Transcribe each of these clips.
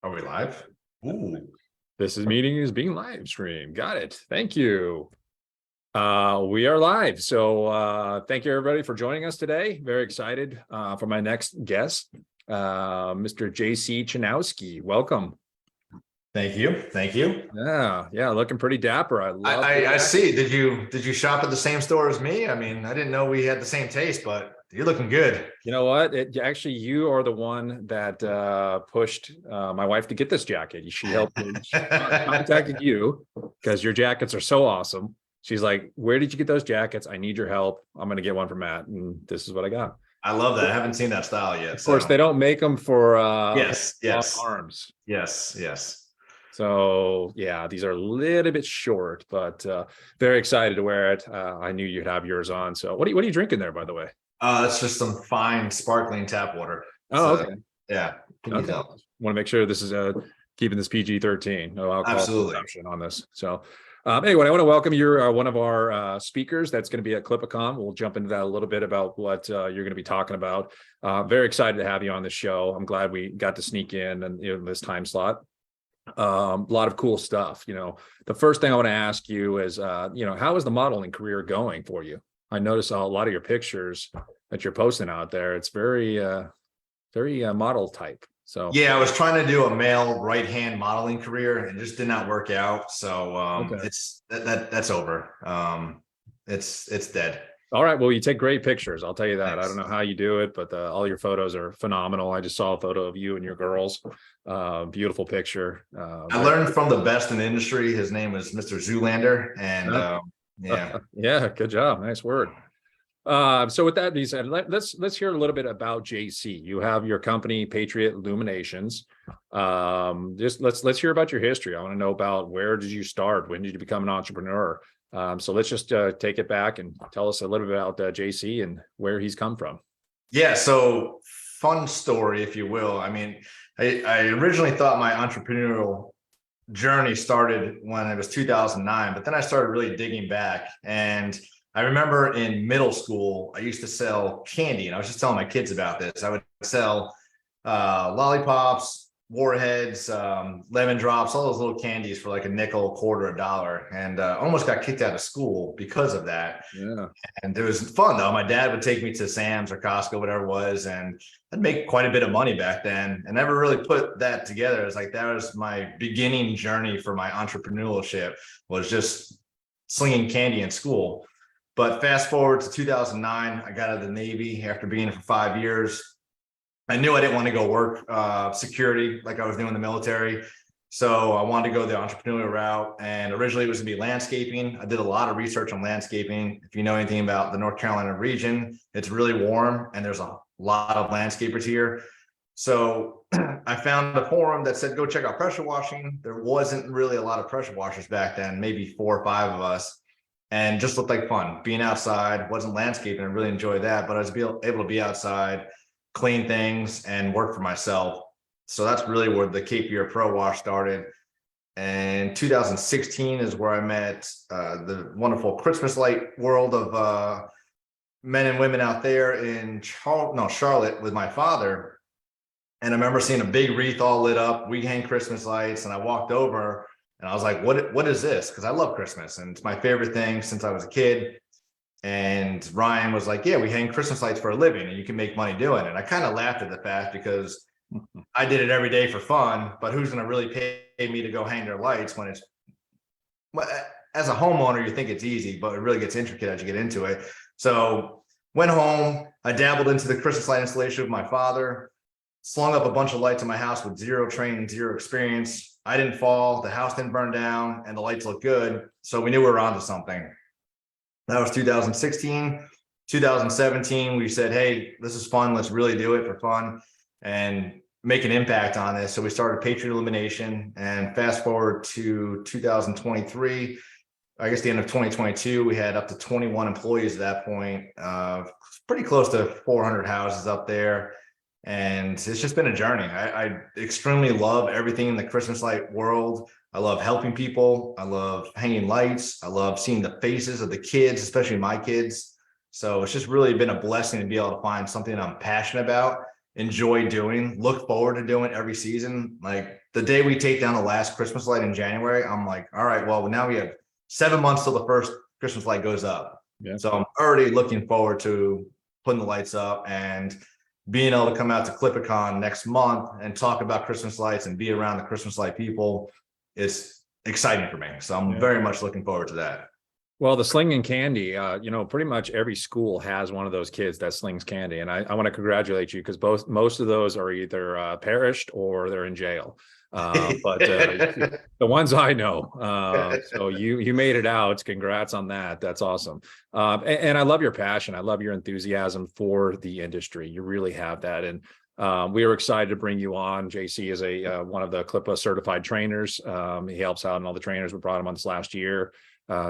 Are we live? Ooh. This meeting is being live streamed. Got it. Thank you. We are live. So thank you everybody for joining us today. Very excited for my next guest, Mr. JC Chanowsky. Welcome. Thank you. Thank you. Yeah, looking pretty dapper. I see. Did you shop at the same store as me? I mean, I didn't know we had the same taste, but you're looking good. You know what? Actually, you are the one that pushed my wife to get this jacket. She helped me. She contacted you because your jackets are so awesome. She's like, "Where did you get those jackets? I need your help. I'm going to get one for Matt." And this is what I got. I love that. I haven't seen that style yet. Of course, they don't make them for yes. arms. Yes. So yeah, these are a little bit short, but very excited to wear it. I knew you'd have yours on. So what are you drinking there, by the way? It's just some fine sparkling tap water. Oh, so, okay. Yeah. Okay. Want to make sure this is keeping this PG-13. No alcohol consumption on this. So anyway, I want to welcome you, one of our speakers that's going to be at CLIPA Con. We'll jump into that a little bit about what you're going to be talking about. Very excited to have you on the show. I'm glad we got to sneak in and this time slot. A lot of cool stuff. The first thing I want to ask you is, how is the modeling career going for you? I notice a lot of your pictures that you're posting out there. It's very model type. So yeah, I was trying to do a male right-hand modeling career and it just did not work out. So okay. that's over. It's dead. All right. Well, you take great pictures. I'll tell you that. Thanks. I don't know how you do it, but all your photos are phenomenal. I just saw a photo of you and your girls. Beautiful picture. I learned from the best in the industry. His name was Mr. Zoolander, and yeah. Yeah. Good job. Nice word. So with that being said, let's hear a little bit about JC. You have your company, Patriot Illuminations. Just let's hear about your history. I want to know about where did you start? When did you become an entrepreneur? So let's just take it back and tell us a little bit about JC and where he's come from. Yeah, so fun story, if you will. I mean, I originally thought my entrepreneurial journey started when it was 2009, but then I started really digging back. And I remember in middle school, I used to sell candy, and I was just telling my kids about this. I would sell lollipops, warheads, lemon drops, all those little candies for like a nickel, quarter, $1, and almost got kicked out of school because of that. Yeah. And it was fun though. My dad would take me to Sam's or Costco, whatever it was, and I'd make quite a bit of money back then. And never really put that together. It's like that was my beginning journey for my entrepreneurship, was just slinging candy in school. But fast forward to 2009, I got out of the Navy after being in for 5 years. I knew I didn't want to go work security like I was doing in the military. So I wanted to go the entrepreneurial route. And originally it was gonna be landscaping. I did a lot of research on landscaping. If you know anything about the North Carolina region, it's really warm and there's a lot of landscapers here. So I found a forum that said, go check out pressure washing. There wasn't really a lot of pressure washers back then, maybe 4 or 5 of us. And just looked like fun. Being outside, wasn't landscaping. I really enjoyed that, but I was able to be outside, clean things, and work for myself. So that's really where the Cape Fear Pro Wash started. And 2016 is where I met the wonderful Christmas light world of men and women out there in Charlotte with my father. And I remember seeing a big wreath all lit up. We hang Christmas lights, and I walked over and I was like, what is this? Because I love Christmas and it's my favorite thing since I was a kid. And Ryan was like, yeah, we hang Christmas lights for a living and you can make money doing it. And I kind of laughed at the fact because I did it every day for fun, but who's going to really pay me to go hang their lights when it's, as a homeowner, you think it's easy, but it really gets intricate as you get into it. So went home, I dabbled into the Christmas light installation with my father, slung up a bunch of lights in my house with zero training, zero experience. I didn't fall, the house didn't burn down, and the lights looked good. So we knew we were onto something. That was 2016. 2017, we said, hey, this is fun. Let's really do it for fun and make an impact on this. So we started Patriot Illumination, and fast forward to 2023, I guess the end of 2022, we had up to 21 employees at that point, pretty close to 400 houses up there. And it's just been a journey. I extremely love everything in the Christmas light world. I love helping people. I love hanging lights. I love seeing the faces of the kids, especially my kids. So it's just really been a blessing to be able to find something I'm passionate about, enjoy doing, look forward to doing every season. Like the day we take down the last Christmas light in January, I'm like, all right, well, now we have 7 months till the first Christmas light goes up. Yeah. So I'm already looking forward to putting the lights up and being able to come out to CLIPA Con next month and talk about Christmas lights and be around the Christmas light people. It's exciting for me. So I'm very much looking forward to that. Well, the slinging candy, pretty much every school has one of those kids that slings candy. And I want to congratulate you because most of those are either perished or they're in jail. But the ones I know, so you made it out. Congrats on that. That's awesome. And I love your passion. I love your enthusiasm for the industry. You really have that. And we were excited to bring you on. JC is one of the CLIPA certified trainers. He helps out in all the trainers. We brought him on this last year.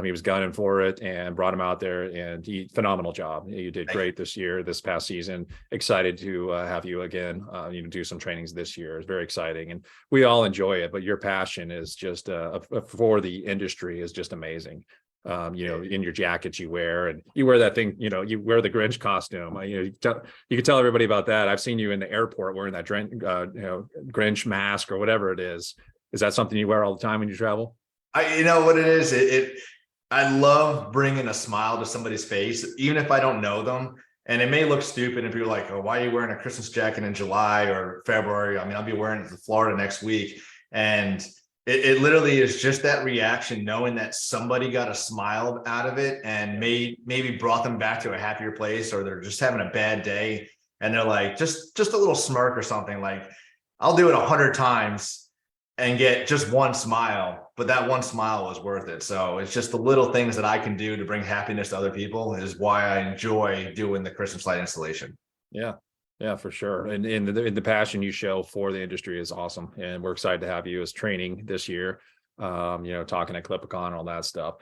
He was gunning for it and brought him out there, and phenomenal job. You did great this past season. Excited to have you again, do some trainings this year. It's very exciting, and we all enjoy it, but your passion is just for the industry is just amazing. In your jackets you wear, and you wear that thing, you wear the Grinch costume. You can tell everybody about that. I've seen you in the airport wearing that Grinch mask or whatever it is. Is that something you wear all the time when you travel? You know what it is? I love bringing a smile to somebody's face, even if I don't know them. And it may look stupid if you're like, oh, why are you wearing a Christmas jacket in July or February? I mean, I'll be wearing it to Florida next week. And it literally is just that reaction, knowing that somebody got a smile out of it and maybe brought them back to a happier place, or they're just having a bad day. And they're like, just a little smirk or something. Like, I'll do it 100 times and get just one smile, but that one smile was worth it. So it's just the little things that I can do to bring happiness to other people is why I enjoy doing the Christmas light installation. Yeah, for sure. And the passion you show for the industry is awesome. And we're excited to have you as training this year. Talking at CLIPA Con and all that stuff.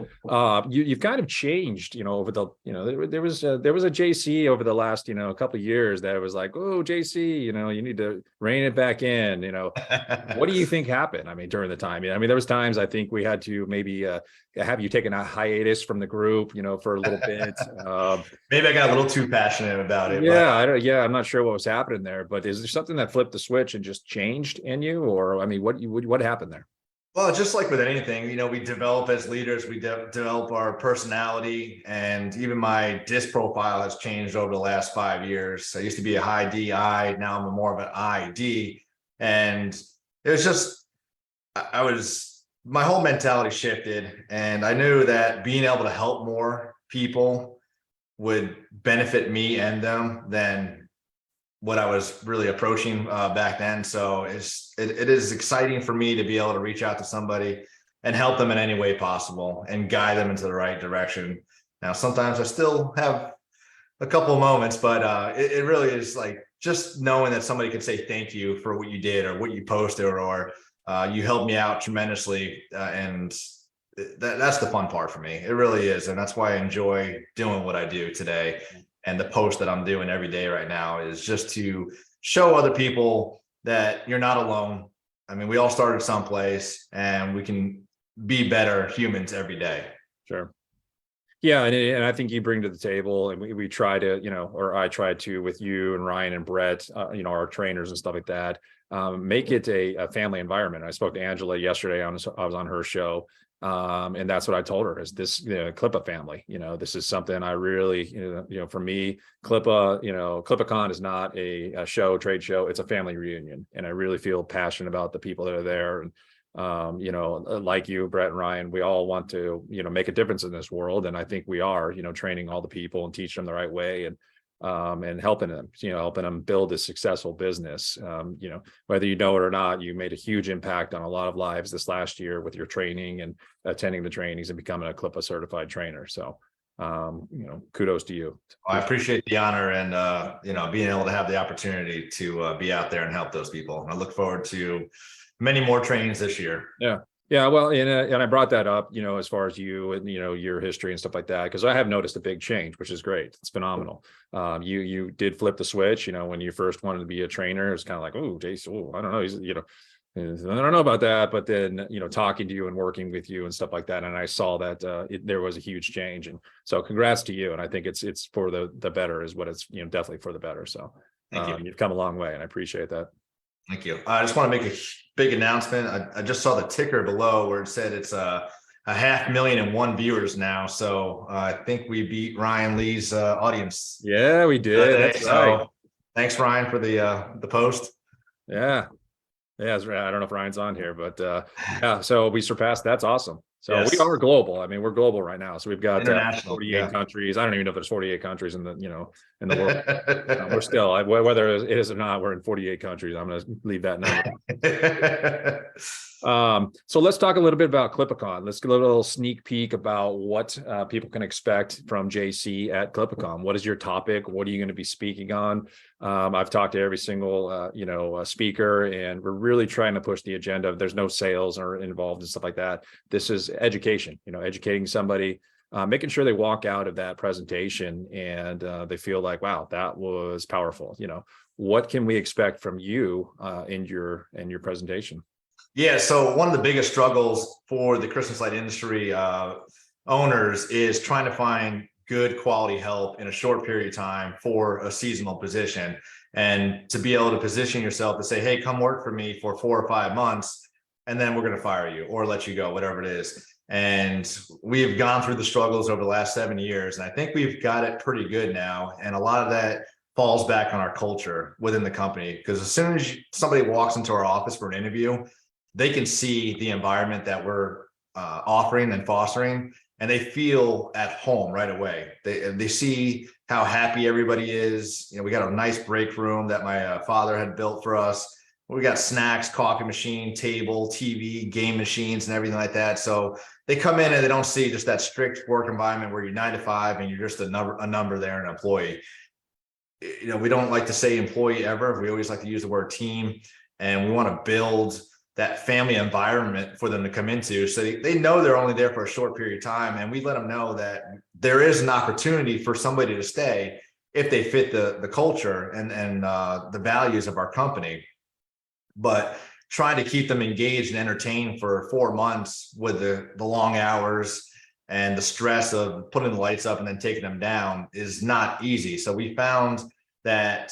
You've kind of changed, over the, there was a JC over the last, couple of years that was like, oh, JC, you need to rein it back in. What do you think happened? I mean, during the time, there was times I think we had to maybe have you taken a hiatus from the group, for a little bit. Maybe I got a little too passionate about it. Yeah, I'm not sure what was happening there, but is there something that flipped the switch and just changed in you, or what happened there? Well, just like with anything, we develop as leaders, we develop our personality, and even my disc profile has changed over the last 5 years. I used to be a high DI, now I'm more of an ID. And it was just, my whole mentality shifted, and I knew that being able to help more people would benefit me and them than what I was really approaching back then. So it is exciting for me to be able to reach out to somebody and help them in any way possible and guide them into the right direction. Now, sometimes I still have a couple of moments, but it really is like just knowing that somebody can say thank you for what you did or what you posted, or you helped me out tremendously. And that's the fun part for me. It really is. And that's why I enjoy doing what I do today. And the post that I'm doing every day right now is just to show other people that you're not alone. I mean, we all started someplace, and we can be better humans every day. Sure. Yeah. And I think you bring to the table, and we try to, or I try to with you and Ryan and Brett, our trainers and stuff like that, make it a family environment. I spoke to Angela yesterday. I was on her show. And that's what I told her is this, CLIPA family, this is something I really, for me, CLIPA Con is not a trade show. It's a family reunion. And I really feel passionate about the people that are there. And, like you, Brett and Ryan, we all want to, make a difference in this world. And I think we are, training all the people and teach them the right way. And helping them build a successful business. Whether you know it or not, you made a huge impact on a lot of lives this last year with your training and attending the trainings and becoming a CLIPA certified trainer. So, kudos to you. I appreciate the honor and, being able to have the opportunity to be out there and help those people. And I look forward to many more trainings this year. Yeah, well, and I brought that up, as far as you and, your history and stuff like that, because I have noticed a big change, which is great. It's phenomenal. You did flip the switch, when you first wanted to be a trainer. It's kind of like, oh, Jason, I don't know. He's, I don't know about that. But then, talking to you and working with you and stuff like that. And I saw that there was a huge change. And so congrats to you. And I think it's for the better is what it's, definitely for the better. So you've come a long way, and I appreciate that. Thank you. I just want to make a big announcement. I just saw the ticker below where it said it's a 500,001 viewers now. So I think we beat Ryan Lee's audience. Yeah, we did. That's right. So thanks, Ryan, for the post. Yeah. Yeah, that's right. I don't know if Ryan's on here, but yeah, so we surpassed. That's awesome. So Yes. we are global. I mean, we're global right now. So we've got International, 48 countries. I don't even know if there's 48 countries in the, in the world. We're still, whether it is or not, we're in 48 countries. I'm going to leave that number. So let's talk a little bit about CLIPA Con. Let's get a little sneak peek about what people can expect from JC at CLIPA Con. What is your topic? What are you going to be speaking on? I've talked to every single, speaker, and we're really trying to push the agenda. There's no sales or involved and stuff like that. This is education, educating somebody, making sure they walk out of that presentation and they feel like, wow, that was powerful. What can we expect from you in your presentation? Yeah, so one of the biggest struggles for the Christmas light industry owners is trying to find good quality help in a short period of time for a seasonal position, and to be able to position yourself to say, hey, come work for me for 4 or 5 months, and then we're going to fire you or let you go, whatever it is. And we've gone through the struggles over the last 7 years, and I think we've got it pretty good now. And a lot of that falls back on our culture within the company, because as soon as somebody walks into our office for an interview, they can see the environment that we're offering and fostering, and they feel at home right away. They see how happy everybody is. We got a nice break room that my father had built for us. We got snacks, coffee machine, table, TV, game machines, and everything like that. So they come in and they don't see just that strict work environment where you're 9 to 5 and you're just a number there, an employee. We don't like to say employee ever. We always like to use the word team, and we want to build that family environment for them to come into. So they know they're only there for a short period of time. And we let them know that there is an opportunity for somebody to stay if they fit the culture and the values of our company. But trying to keep them engaged and entertained for 4 months with the long hours and the stress of putting the lights up and then taking them down is not easy. So we found that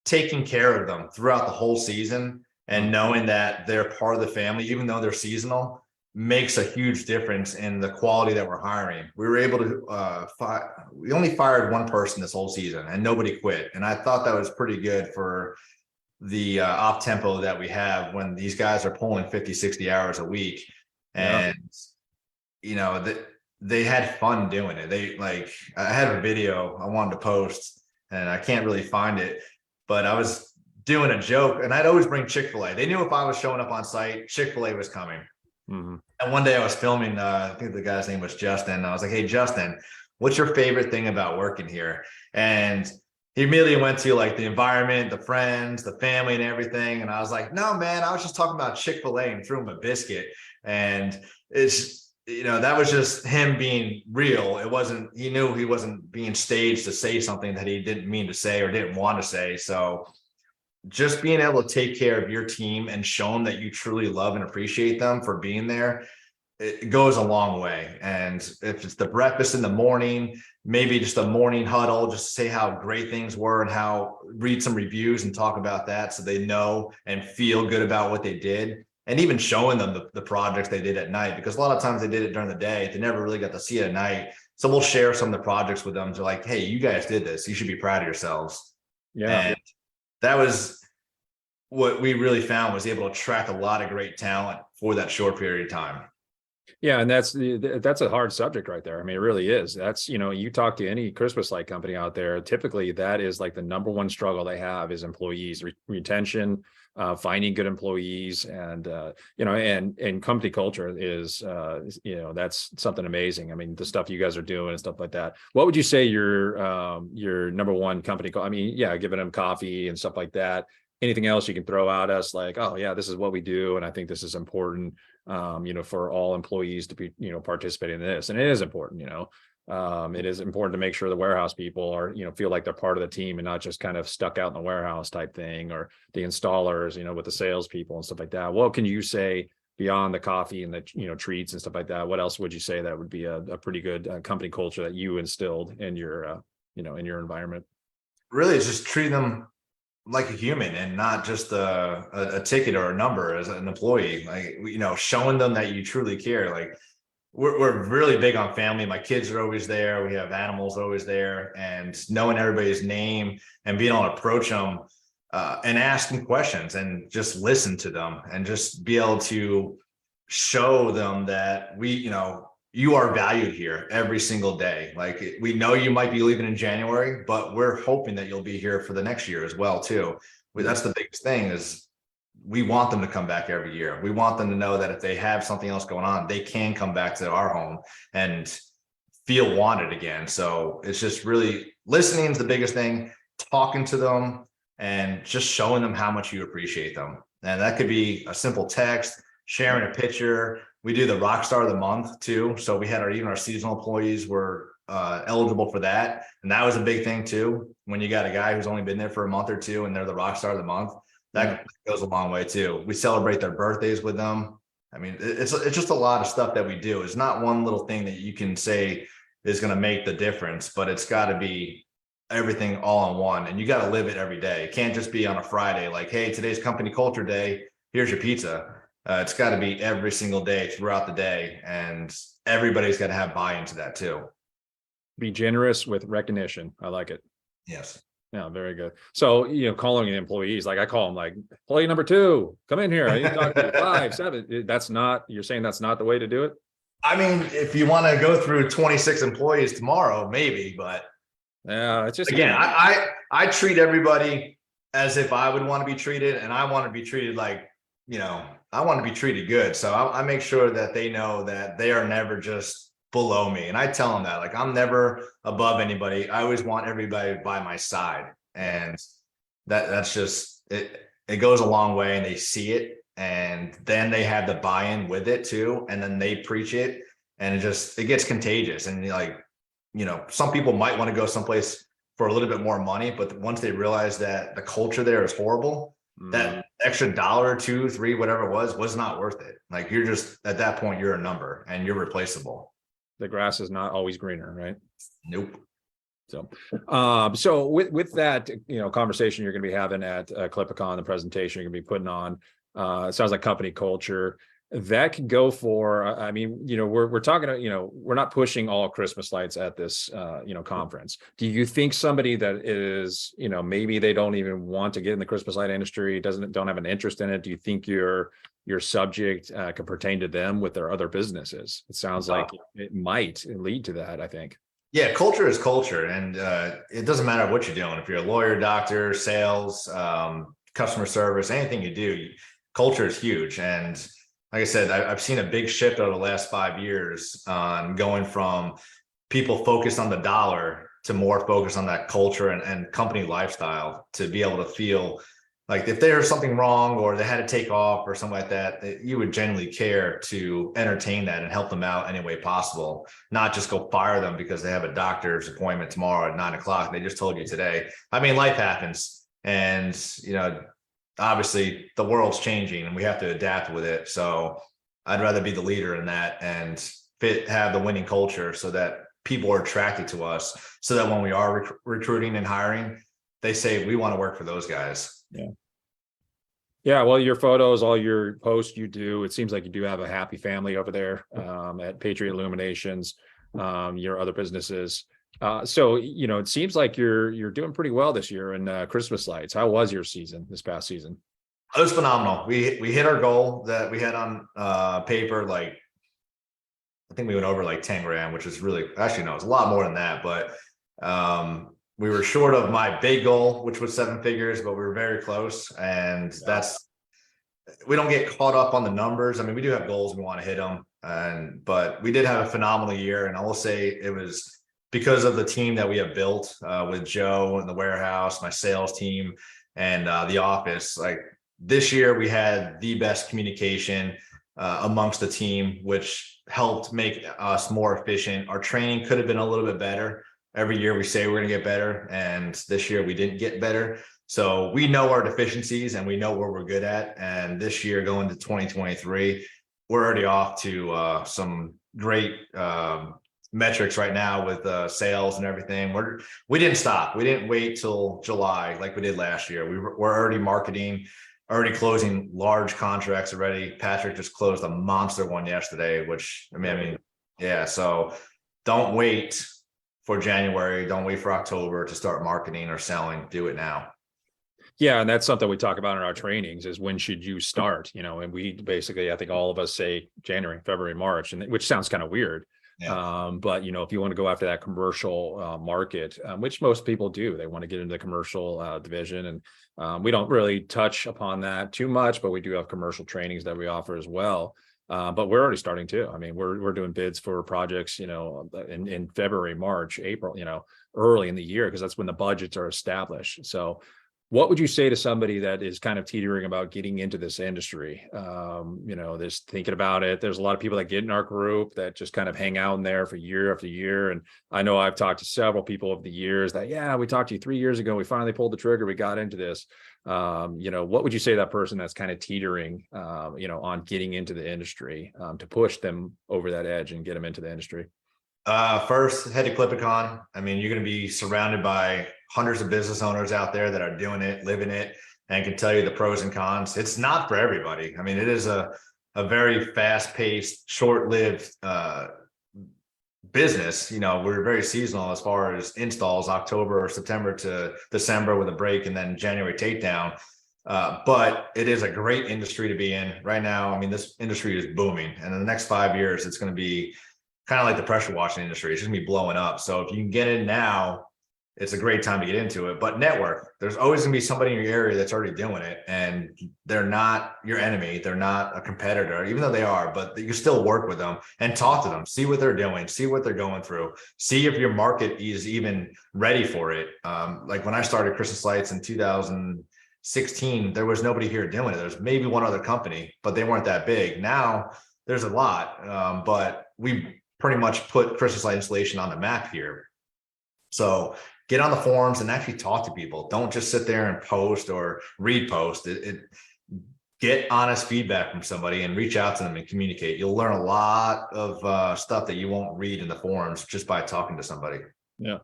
taking care of them throughout the whole season and knowing that they're part of the family, even though they're seasonal, makes a huge difference in the quality that we're hiring. We were able to we only fired 1 person this whole season, and nobody quit. And I thought that was pretty good for the op tempo that we have when these guys are pulling 50, 60 hours a week. And they had fun doing it. I had a video I wanted to post, and I can't really find it, but I was doing a joke, and I'd always bring Chick-fil-A. They knew if I was showing up on site, Chick-fil-A was coming. Mm-hmm. And one day I was filming, I think the guy's name was Justin. I was like, hey, Justin, what's your favorite thing about working here? And he immediately went to like the environment, the friends, the family, and everything. And I was like, no, man, I was just talking about Chick-fil-A, and threw him a biscuit. And it's, that was just him being real. He knew he wasn't being staged to say something that he didn't mean to say or didn't want to say. So just being able to take care of your team and show them that you truly love and appreciate them for being there, it goes a long way. And if it's the breakfast in the morning, maybe just a morning huddle, just to say how great things were and read some reviews and talk about that so they know and feel good about what they did. And even showing them the projects they did at night, because a lot of times they did it during the day. They never really got to see it at night. So we'll share some of the projects with them. They're like, hey, you guys did this. You should be proud of yourselves. Yeah. And that was what we really found, was able to attract a lot of great talent for that short period of time. Yeah, and that's a hard subject right there. I mean, it really is. That's, you talk to any Christmas light company out there, typically that is like the number one struggle they have is employees, retention, finding good employees, and and company culture is that's something amazing. I mean, the stuff you guys are doing and stuff like that. What would you say your number one company? I mean, yeah, giving them coffee and stuff like that. Anything else you can throw at us, like, oh yeah, this is what we do, and I think this is important, for all employees to be, participating in this. And it is important, it is important to make sure the warehouse people are, feel like they're part of the team and not just kind of stuck out in the warehouse type thing, or the installers, with the salespeople and stuff like that. What can you say beyond the coffee and the, treats and stuff like that? What else would you say that would be a pretty good company culture that you instilled in your, in your environment? Really, it's just treat them like a human and not just a ticket or a number as an employee. Like, showing them that you truly care. Like, we're really big on family. My kids are always there. We have animals always there, and knowing everybody's name and being able to approach them and ask them questions and just listen to them and just be able to show them that you are valued here every single day. Like, we know you might be leaving in January, but we're hoping that you'll be here for the next year as well too. That's the biggest thing, is we want them to come back every year. We want them to know that if they have something else going on, they can come back to our home and feel wanted again. So it's just really listening is the biggest thing, talking to them and just showing them how much you appreciate them. And that could be a simple text, sharing a picture. We do the rock star of the month too. So we had even our seasonal employees were eligible for that. And that was a big thing too. When you got a guy who's only been there for a month or two and they're the rock star of the month, that goes a long way too. We celebrate their birthdays with them. I mean, it's just a lot of stuff that we do. It's not one little thing that you can say is going to make the difference, but it's got to be everything all in one. And you got to live it every day. It can't just be on a Friday, like, hey, today's company culture day, here's your pizza. It's got to be every single day throughout the day. And everybody's got to have buy-in to that too. Be generous with recognition. I like it. Yes. Yeah, very good. So, calling in employees, like I call them like employee number 2, come in here. I need to talk to you. 5, 7. You're saying that's not the way to do it? I mean, if you want to go through 26 employees tomorrow, maybe, but yeah, it's just, again, I treat everybody as if I would want to be treated, and I want to be treated like, I want to be treated good. So I make sure that they know that they are never just below me. And I tell them that, like, I'm never above anybody. I always want everybody by my side. And that's just it. It goes a long way, and they see it, and then they have the buy-in with it too. And then they preach it, and it gets contagious. And some people might want to go someplace for a little bit more money, but once they realize that the culture there is horrible, that extra $1 or $2, $3, whatever it was not worth it. Like, you're just, at that point, you're a number and you're replaceable. The grass is not always greener, right? Nope. So with that, conversation you're going to be having at CLIPA Con, the presentation you're going to be putting on, it sounds like company culture that could go for, we're talking, we're not pushing all Christmas lights at this, conference. Do you think somebody that is, maybe they don't even want to get in the Christmas light industry, don't have an interest in it? Do you think your subject could pertain to them with their other businesses? It sounds like it might lead to that, I think. Yeah, culture is culture, and it doesn't matter what you're doing. If you're a lawyer, doctor, sales, customer service, anything you do, culture is huge. And like I said, I've seen a big shift over the last 5 years on going from people focused on the dollar to more focused on that culture and company lifestyle, to be able to feel like if there's something wrong or they had to take off or something like that, you would genuinely care to entertain that and help them out any way possible, not just go fire them because they have a doctor's appointment tomorrow at 9 o'clock. They just told you today. I mean, life happens, and, obviously the world's changing and we have to adapt with it. So I'd rather be the leader in that and have the winning culture so that people are attracted to us, so that when we are recruiting and hiring, they say, we want to work for those guys. Yeah. Well, your photos, all your posts you do, it seems like you do have a happy family over there at Patriot Illuminations, your other businesses. So, it seems like you're doing pretty well this year in Christmas lights. How was your season this past season? It was phenomenal. We hit our goal that we had on paper. Like, I think we went over like 10 grand, which is really, actually, no, it's a lot more than that. But we were short of my big goal, which was 7 figures, but we were very close. And we don't get caught up on the numbers. I mean, we do have goals, we want to hit them. But we did have a phenomenal year. And I will say it was because of the team that we have built with Joe in the warehouse, my sales team, and the office. Like, this year we had the best communication amongst the team, which helped make us more efficient. Our training could have been a little bit better. Every year we say we're going to get better, and this year we didn't get better. So we know our deficiencies and we know where we're good at. And this year, going to 2023, we're already off to some great metrics right now with sales and everything. We didn't stop. We didn't wait till July like we did last year. We're already marketing, already closing large contracts already. Patrick just closed a monster one yesterday, which I mean, yeah. So don't wait for January. Don't wait for October to start marketing or selling. Do it now. Yeah, and that's something we talk about in our trainings is when should you start, and we basically, I think all of us say January, February, March, and which sounds kind of weird. Yeah. But if you want to go after that commercial market, which most people do, they want to get into the commercial division, and we don't really touch upon that too much, but we do have commercial trainings that we offer as well. But we're already starting too. I mean, we're doing bids for projects, in February, March, April, early in the year, because that's when the budgets are established. So what would you say to somebody that is kind of teetering about getting into this industry? There's thinking about it. There's a lot of people that get in our group that just kind of hang out in there for year after year. And I know I've talked to several people over the years that, yeah, we talked to you 3 years ago. We finally pulled the trigger. We got into this. What would you say to that person that's kind of teetering, on getting into the industry, to push them over that edge and get them into the industry? First, head to CLIPA Con. I mean, you're going to be surrounded by hundreds of business owners out there that are doing it, living it, and can tell you the pros and cons. It's not for everybody. I mean, it is a very fast-paced, short-lived business. We're very seasonal as far as installs, October or September to December with a break, and then January takedown. But it is a great industry to be in right now. I mean, this industry is booming, and in the next 5 years, it's going to be kind of like the pressure washing industry. It's just gonna be blowing up. So if you can get in now, it's a great time to get into it. But network, there's always gonna be somebody in your area that's already doing it, and they're not your enemy. They're not a competitor, even though they are, but you still work with them and talk to them, see what they're doing, see what they're going through, see if your market is even ready for it. Like when I started Christmas Lights in 2016, there was nobody here doing it. There's maybe one other company, but they weren't that big. Now there's a lot, but we pretty much put Christmas light installation on the map here. So get on the forums and actually talk to people. Don't just sit there and post or repost it. Get honest feedback from somebody and reach out to them and communicate. You'll learn a lot of stuff that you won't read in the forums just by talking to somebody. Yeah,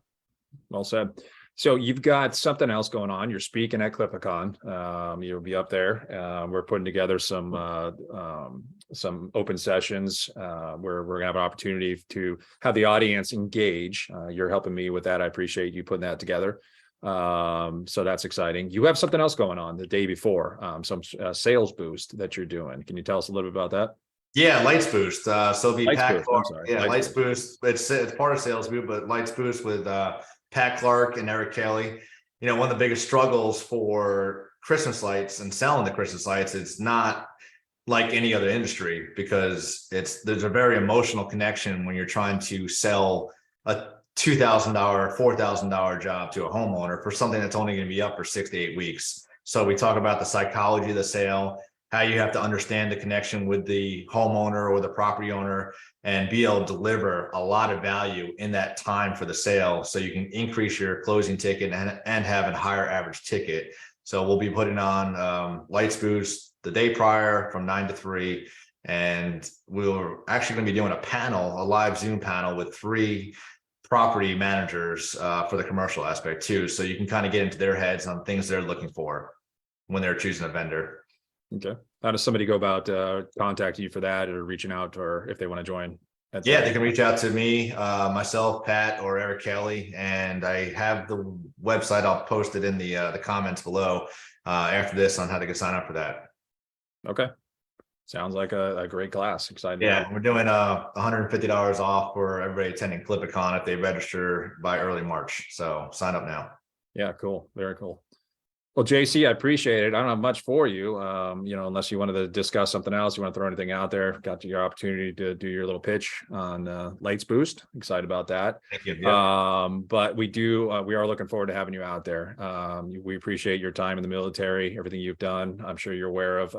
well said. So you've got something else going on. You're speaking at CLIPA Con. You'll be up there. We're putting together some open sessions where we're gonna have an opportunity to have the audience engage. You're helping me with that. I appreciate you putting that together. So that's exciting. You have something else going on the day before, some sales boost that you're doing. Can you tell us a little bit about that? Yeah, Lights Boost. So it'll be Pat Clark. Yeah, Lights Boost. It's part of Sales Boost, but Lights Boost with Pat Clark and Eric Kelly. One of the biggest struggles for Christmas lights and selling the Christmas lights, it's not like any other industry, because there's a very emotional connection when you're trying to sell a $2,000, $4,000 job to a homeowner for something that's only going to be up for 6 to 8 weeks. So we talk about the psychology of the sale, how you have to understand the connection with the homeowner or the property owner, and be able to deliver a lot of value in that time for the sale, so you can increase your closing ticket and have a higher average ticket. So we'll be putting on Lights Boost the day prior from 9 to 3. And we're actually going to be doing a live Zoom panel with 3 property managers for the commercial aspect too. So you can kind of get into their heads on things they're looking for when they're choosing a vendor. Okay. How does somebody go about contacting you for that, or reaching out, or if they want to join? Yeah, they can reach out to me, myself, Pat, or Eric Kelly, and I have the website. I'll post it in the comments below after this on how to get sign up for that. Okay, sounds like a great class. Excited. Yeah, we're doing $150 off for everybody attending CLIPA Con if they register by early March. So sign up now. Yeah, cool. Very cool. Well, JC, I appreciate it. I don't have much for you, unless you wanted to discuss something else, you want to throw anything out there. Got your opportunity to do your little pitch on Lights Boost. Excited about that. Thank you. Yeah. But we are looking forward to having you out there. We appreciate your time in the military, everything you've done. I'm sure you're aware of,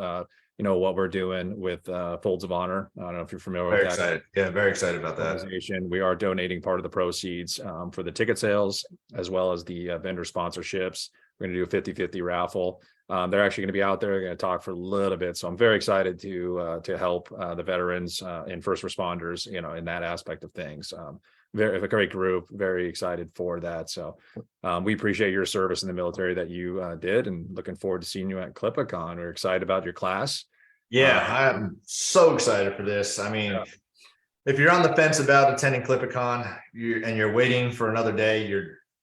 what we're doing with Folds of Honor. I don't know if you're familiar with that. Excited. Yeah, very excited about that. We are donating part of the proceeds for the ticket sales, as well as the vendor sponsorships. We're going to do a 50-50 raffle. They're actually going to be out there. They're going to talk for a little bit. So I'm very excited to help the veterans and first responders, in that aspect of things. A great group, very excited for that. So we appreciate your service in the military that you did, and looking forward to seeing you at CLIPA Con. We're excited about your class. Yeah, I'm so excited for this. I mean, Yeah. if you're on the fence about attending CLIPA Con, you're waiting for another day,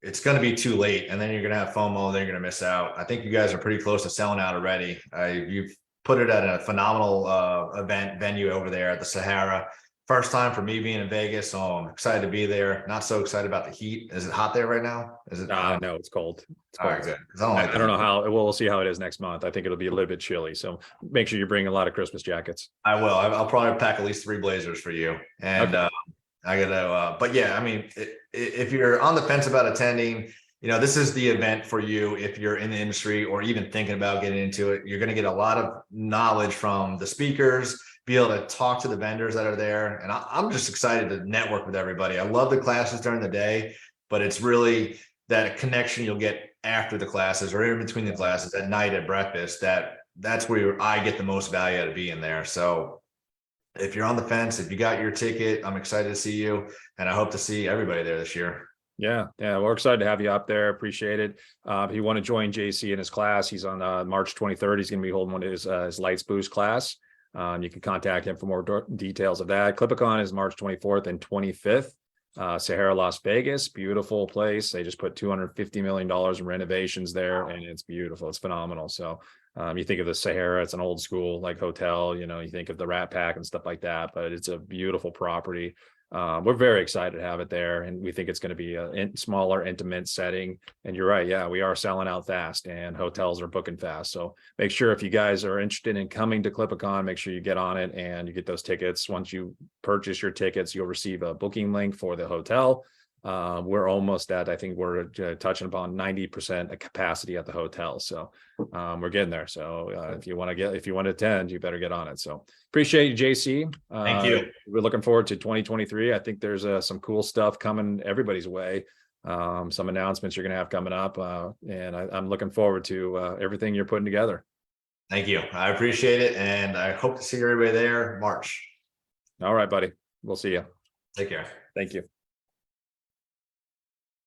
it's going to be too late, and then you're going to have FOMO. Then you're going to miss out. I think you guys are pretty close to selling out already. You've put it at a phenomenal venue over there at the Sahara. First time for me being in Vegas, so I'm excited to be there. Not so excited about the heat. Is it hot there right now? Is it? No, it's cold. It's cold. All right, good. 'Cause I don't know how. We'll see how it is next month. I think it'll be a little bit chilly. So make sure you bring a lot of Christmas jackets. I will. I'll probably pack at least 3 blazers for you. And Okay. I gotta. But yeah, I mean, if you're on the fence about attending, this is the event for you. If you're in the industry or even thinking about getting into it, you're going to get a lot of knowledge from the speakers, be able to talk to the vendors that are there. And I'm just excited to network with everybody. I love the classes during the day, but it's really that connection you'll get after the classes or in between the classes at night at breakfast. That's where I get the most value out of being there. So if you're on the fence, if you got your ticket, I'm excited to see you, and I hope to see everybody there this year. Yeah, we're excited to have you up there. Appreciate it. If you want to join JC in his class, he's on March 23rd. He's going to be holding one of his Lights Boost class. You can contact him for more details of that. CLIPA Con is March 24th and 25th. Sahara, Las Vegas, beautiful place. They just put $250 million in renovations there, and it's beautiful. It's phenomenal. So you think of the Sahara, it's an old school like hotel. You think of the Rat Pack and stuff like that, but it's a beautiful property. We're very excited to have it there, and we think it's going to be a smaller, intimate setting. And you're right, yeah, we are selling out fast, and hotels are booking fast. So make sure if you guys are interested in coming to CLIPA Con, make sure you get on it and you get those tickets. Once you purchase your tickets, you'll receive a booking link for the hotel. We're almost at, I think we're touching upon 90% capacity at the hotel. So we're getting there. So if you want to attend, you better get on it. So appreciate you, JC. Thank you. We're looking forward to 2023. I think there's some cool stuff coming everybody's way. Some announcements you're going to have coming up. And I'm looking forward to everything you're putting together. Thank you. I appreciate it. And I hope to see everybody there March. All right, buddy. We'll see you. Take care. Thank you.